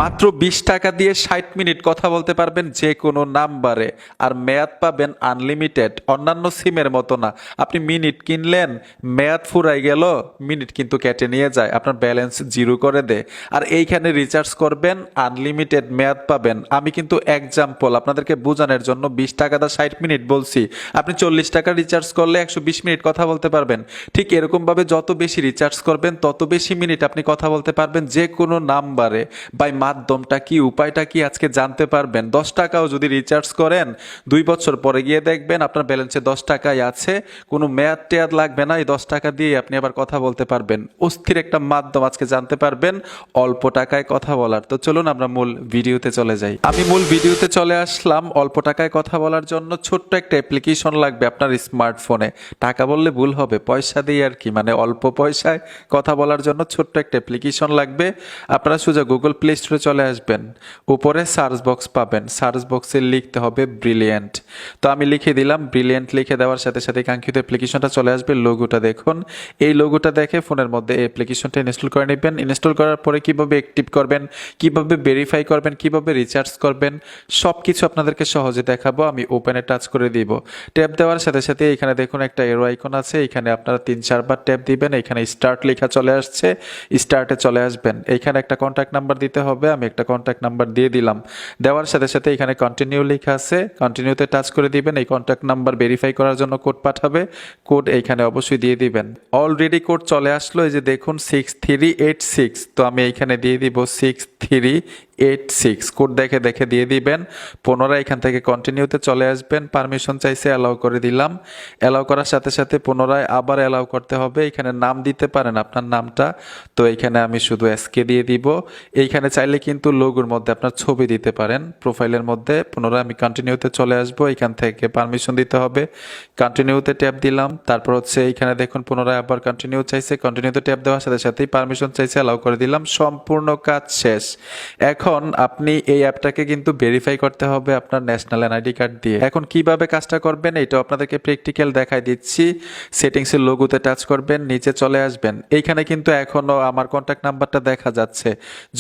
মাত্র 20 টাকা দিয়ে 60 মিনিট কথা বলতে পারবেন যে কোনো নাম্বারে। আর মেয়াদ পাবেন আনলিমিটেড, অন্যান্য সিমের মতো না। আপনি মিনিট কিনলেন, মেয়াদ ফুরাই গেল, মিনিট কিন্তু কেটে নিয়ে যায়, আপনার ব্যালেন্স জিরো করে দেয়। আর এইখানে রিচার্জ করবেন, আনলিমিটেড মেয়াদ পাবেন। আমি কিন্তু এক্সাম্পল আপনাদেরকে বোঝানোর জন্য 20 টাকা দা 60 মিনিট বলছি। আপনি 40 টাকা রিচার্জ করলে 120 মিনিট কথা বলতে পারবেন। ঠিক এরকমভাবে যত বেশি রিচার্জ করবেন তত বেশি মিনিট আপনি কথা বলতে পারবেন যে কোনো নাম্বারে। বাই মাধ্যমটা কি, উপায়টা কি আজকে জানতে পারবেন। 10 টাকাও যদি রিচার্জ করেন 2 বছর পরে গিয়ে দেখবেন আপনার ব্যালেন্সে 10 টাকাই আছে, কোনো মেয়াদ টেয়াদ লাগবে না। এই 10 টাকা দিয়ে আপনি আবার কথা বলতে পারবেন। অস্থির একটা মাধ্যম আজকে জানতে পারবেন অল্প টাকায় কথা বলার। তো চলুন আমরা মূল ভিডিওতে চলে যাই। আমি মূল ভিডিওতে চলে আসলাম। অল্প টাকায় কথা বলার জন্য ছোট্ট একটা অ্যাপ্লিকেশন লাগবে আপনার স্মার্টফোনে। টাকা বললে ভুল হবে, পয়সা দিয়ে আর কি, মানে অল্প পয়সায় কথা বলার জন্য ছোট্ট একটা অ্যাপ্লিকেশন লাগবে। আপনারা সোজা গুগল প্লে স্টোরে চলে আসবেন, উপরে সার্চ বক্স পাবেন, সার্চ বক্সে লিখতে হবে ব্রিলিয়েন্ট। তো আমি লিখে দিলাম ব্রিলিয়েন্ট। লিখে দেওয়ার সাথে সাথে কাঙ্ক্ষিত অ্যাপ্লিকেশনটা চলে আসবে। লোগোটা দেখুন, এই লোগোটা দেখে ফোনের মধ্যে এই অ্যাপ্লিকেশনটা ইনস্টল করে নেবেন। ইনস্টল করার পরে কিভাবে অ্যাক্টিভ করবেন, কিভাবে ভেরিফাই করবেন, কিভাবে রিচার্জ করবেন, সব কিছু আপনাদেরকে সহজে দেখাবো। আমি ওপেনে টাচ করে দিব। ট্যাপ দেওয়ার সাথে সাথে এখানে দেখুন একটা এরো আইকন আছে, এখানে আপনারা 3-4 বার ট্যাপ দিবেন। এখানে স্টার্ট লেখা চলে আসছে, স্টার্টে চলে আসবেন। এইখানে একটা কন্ট্যাক্ট নাম্বার দিতে হবে, আমি একটা কন্ট্যাক্ট নাম্বার দিয়ে দিলাম। দেওয়ার সাথে সাথে এখানে কন্টিনিউ লেখা আছে, কন্টিনিউতে টাচ করে দিবেন। এই কন্ট্যাক্ট নাম্বার ভেরিফাই করার জন্য কোড পাঠাবে, কোড এইখানে অবশ্যই দিয়ে দিবেন। অলরেডি কোড চলে আসলো, এই যে দেখুন 6386। তো আমি এইখানে দিয়ে দিব 6386, কোড দেখে দেখে দিয়ে দিবেন। পুনরায় এখান থেকে কন্টিনিউতে চলে আসবেন। পারমিশন চাইছে, অ্যালাউ করে দিলাম। অ্যালাউ করার সাথে সাথে পুনরায় আবার অ্যালাউ করতে হবে। এখানে নাম দিতে পারেন আপনার নামটা, তো এইখানে আমি শুধু এসকে দিয়ে দিব। এইখানে চাইলে কিন্তু লোগোর মধ্যে আপনার ছবি দিতে পারেন প্রোফাইলের মধ্যে। পুনরায় আমি কন্টিনিউতে চলে আসব, এখান থেকে পারমিশন দিতে হবে। কন্টিনিউতে ট্যাপ দিলাম। তারপর হচ্ছে এইখানে দেখুন পুনরায় আবার কন্টিনিউ চাইছে, কন্টিনিউতে ট্যাপ দেওয়ার সাথে সাথেই পারমিশন চাইছে, অ্যালাউ করে দিলাম। সম্পূর্ণ কাজ শেষ। এখন আপনি এই অ্যাপটাকে কিন্তু ভেরিফাই করতে হবে আপনার ন্যাশনাল এনআইডি কার্ড দিয়ে। এখন কিভাবে কাজটা করবেন এটাও আপনাদেরকে প্র্যাকটিক্যাল দেখাই দিচ্ছি। সেটিংসের লোগোতে টাচ করবেন, নিচে চলে আসবেন। এইখানে কিন্তু এখনো আমার কন্ট্যাক্ট নাম্বারটা দেখা যাচ্ছে।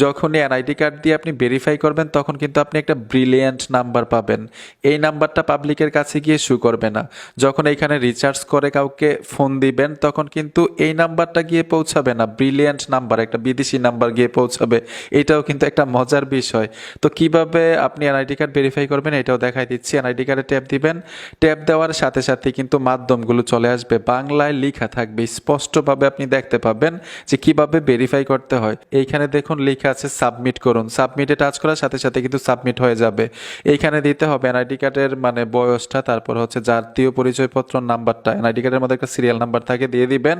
যখনই এনআইডি কার্ড দিয়ে আপনি ভেরিফাই করবেন তখন কিন্তু আপনি একটা ব্রিলিয়েন্ট নাম্বার পাবেন। এই নাম্বারটা পাবলিকের কাছে গিয়ে শো করবে না। যখন এইখানে রিচার্জ করে কাউকে ফোন দিবেন তখন কিন্তু এই নাম্বারটা গিয়ে পৌঁছাবে না, ব্রিলিয়েন্ট নাম্বার, একটা বিদেশি নাম্বার গিয়ে পৌঁছাবে। এটাও কিন্তু একটা মজার বিষয়। তো কিভাবে আপনি এনআইডি কার্ড ভেরিফাই করবেন এটাও দেখাই দিচ্ছি। এনআইডি কার্ডে ট্যাপ দিবেন। ট্যাপ দেওয়ার সাথে সাথে কিন্তু মাধ্যমগুলো চলে আসবে, বাংলায় লেখা থাকবে, স্পষ্টভাবে আপনি দেখতে পাবেন যে কিভাবে ভেরিফাই করতে হয়। এইখানে দেখুন লেখা আছে সাবমিট করুন। সাবমিটে টাচ করার সাথে সাথে কিন্তু সাবমিট হয়ে যাবে। এইখানে দিতে হবে এনআইডি কার্ডের মানে বয়সটা, তারপর হচ্ছে জাতীয় পরিচয়পত্র নাম্বারটা। এনআইডি কার্ডের মধ্যে একটা সিরিয়াল নাম্বার থাকে, দিয়ে দিবেন।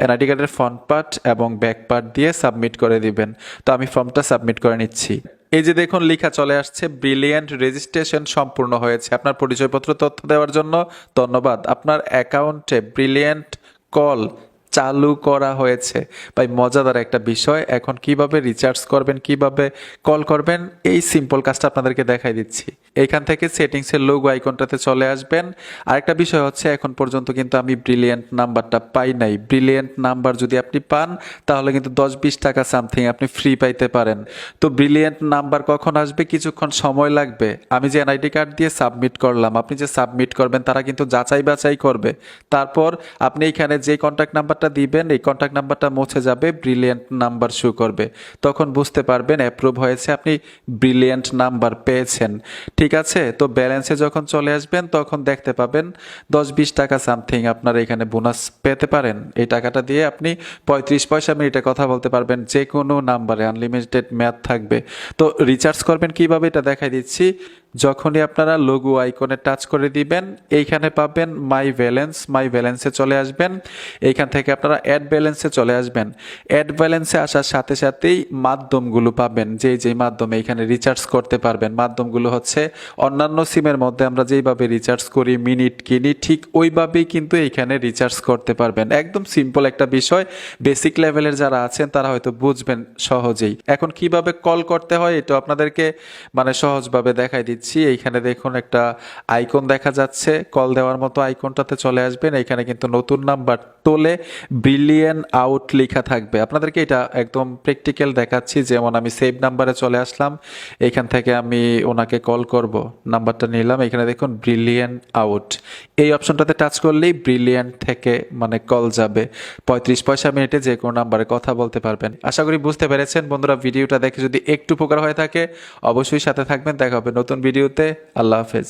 এনআইডি কার্ডের ফ্রন্ট পার্ট এবং ব্যাক পার্ট দিয়ে সাবমিট করে দিবেন। তো আমি ফর্মটা সাবমিট করে নিচ্ছি। এই যে দেখুন লেখা চলে আসছে ব্রিলিয়েন্ট রেজিস্ট্রেশন সম্পূর্ণ হয়েছে। আপনার পরিচয়পত্র তথ্য দেওয়ার জন্য ধন্যবাদ। আপনার অ্যাকাউন্টে ব্রিলিয়েন্ট কল চালু করা হয়েছে। ভাই মজাদার একটা বিষয়। এখন কিভাবে রিচার্জ করবেন, কিভাবে কল করবেন, এই সিম্পল কাজটা আপনাদেরকে দেখাই দিচ্ছি। এইখান থেকে সেটিংসের লোগো আইকনটাতে চলে আসবেন। আরেকটা বিষয় হচ্ছে এখন পর্যন্ত কিন্তু আমি ব্রিলিয়েন্ট নাম্বারটা পাই নাই। ব্রিলিয়েন্ট নাম্বার যদি আপনি পান তাহলে কিন্তু 10-20 টাকা সামথিং আপনি ফ্রি পাইতে পারেন। তো ব্রিলিয়েন্ট নাম্বার কখন আসবে, কিছুক্ষণ সময় লাগবে। আমি যে এনআইডি কার্ড দিয়ে সাবমিট করলাম, আপনি যে সাবমিট করবেন তারা কিন্তু যাচাই বাছাই করবে। তারপর আপনি এখানে যে কন্ট্যাক্ট নাম্বারটা দিবেন এই কন্ট্যাক্ট নাম্বারটা মুছে যাবে, ব্রিলিয়েন্ট নাম্বার শো করবে। তখন বুঝতে পারবেন অ্যাপ্রুভ হয়েছে, আপনি ব্রিলিয়েন্ট নাম্বার পেয়েছেন। ঠিক আছে, তো ব্যালেন্সে যখন চলে আসবেন তখন দেখতে পাবেন 10-20 টাকা সামথিং আপনার এখানে বোনাস পেতে পারেন। এই টাকাটা দিয়ে আপনি 35 পয়সা মিনিটে কথা বলতে পারবেন যে কোনো নাম্বারে, আনলিমিটেড মেয়াদ থাকবে। তো রিচার্জ করবেন কিভাবে এটা দেখাই দিচ্ছি। যখনই আপনারা লোগো আইকনে টাচ করে দিবেন এইখানে পাবেন মাই ব্যালেন্স, মাই ব্যালেন্সে চলে আসবেন। এইখান থেকে আপনারা অ্যাড ব্যালেন্সে চলে আসবেন। অ্যাড ব্যালেন্সে আসার সাথে সাথেই মাধ্যমগুলো পাবেন, যেই মাধ্যমে এখানে রিচার্জ করতে পারবেন। মাধ্যমগুলো হচ্ছে অন্যান্য সিমের মধ্যে আমরা যেইভাবে রিচার্জ করি, মিনিট কিনি, ঠিক ওইভাবেই কিন্তু এইখানে রিচার্জ করতে পারবেন। একদম সিম্পল একটা বিষয়। বেসিক লেভেলের যারা আছেন তারা হয়তো বুঝবেন সহজেই। এখন কিভাবে কল করতে হয় এটা আপনাদেরকে মানে সহজভাবে দেখাই দিচ্ছি। দিচ্ছি। এইখানে দেখুন একটা আইকন দেখা যাচ্ছে, কল দেওয়ার মতো আইকনটাতে চলে আসবেন। এখানে কিন্তু নতুন নাম্বার তোলে ব্রিলিয়ান আউট লেখা থাকবে। আপনাদেরকে এটা একদম প্র্যাকটিক্যাল দেখাচ্ছি। যেমন আমি সেভ নাম্বারে চলে আসলাম, এখান থেকে আমি ওনাকে কল করব, নাম্বারটা নিলাম, এখানে দেখুন ব্রিলিয়ান আউট, এই অপশনটাতে টাচ করলেই ব্রিলিয়ান্ট থেকে মানে কল যাবে। 35 পয়সা মিনিটে যে কোনো নাম্বারে কথা বলতে পারবেন। আশা করি বুঝতে পেরেছেন বন্ধুরা। ভিডিওটা দেখে যদি একটু উপকার হয়ে থাকে অবশ্যই সাথে থাকবেন। দেখা হবে নতুন ভিডিওতে। আল্লাহ হাফেজ।